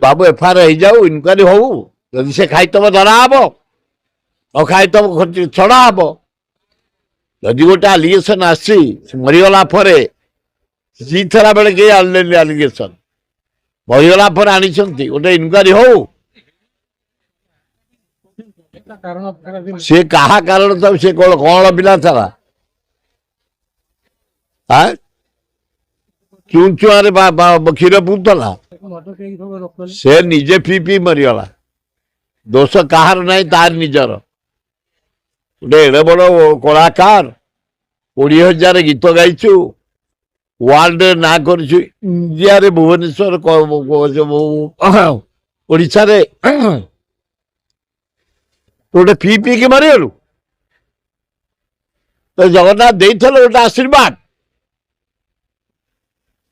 बाबू FIR हो जाऊ inquiry हो जदि से खाइतब धरा हम न खाइतब छड़ा हम जदि गोटे आलिगेसन आसी मरीगला जीथरा बेले कई आनिलेनि आलिगेसन मरीगला आनी गोटे इनक्वारी हो सी क्या कारण तब सी कौन पिला था चुआ क्षीर पुतला से निजे पी पी मरीगला दोष कहार ना तार निजर गोटे एड़े बड़ कलाकार 20,000 गीत गाइचु वर्ल्ड ना कर इंडिया रे भुवनेश्वर ओडिशा रे गोटे पी पी के मरीगलु तो जगन्नाथ दे गोटे आशीर्वाद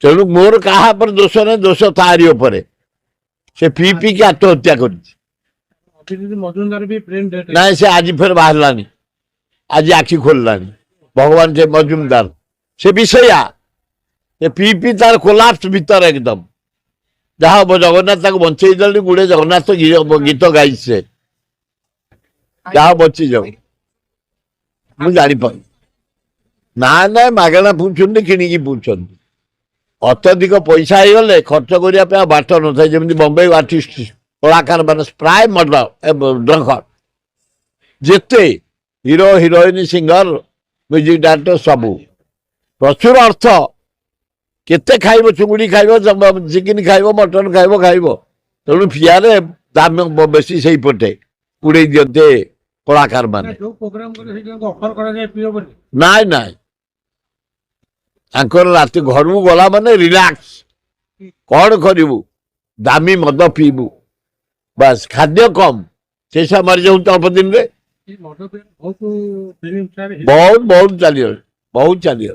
तेणु मोर कहा पर दोष नहीं दोष तारी उपरे से पी पी के आत्महत्या कर ना से आज फिर बाहर आज आखि खोललानी भगवान से मजुमदार से विषया पी पी तार कोलाप्स भीतर एकदम जहाँ जगन्नाथ बंचे गुड़े जगन्नाथ गीत गाई से जहाँ बची जाऊ मुझे जापर ना ना मगणा पूछुंट कि पूछुं अत्यधिक पैसा हो गले खर्च करने बाट न था जमी बम्बई आर्टिस्ट कलाकार मान प्राय मर्डर ड्रंकर जिते hero heroine singer music director सबू प्रचुर अर्थ केते खाइबो चुंगुड़ी खाइबो चिकेन खाइबो मटन खाइबो तेणु फियारे दाम बेसी से पटे उड़े दियंते कलाकार माने नाई नाई राति घर गला माने रिलैक्स कौन करू दामी मद पीबू बस खाद्य कम से मरी जाऊँ तो अल्प दिन में बहुत बहुत चली बहुत चली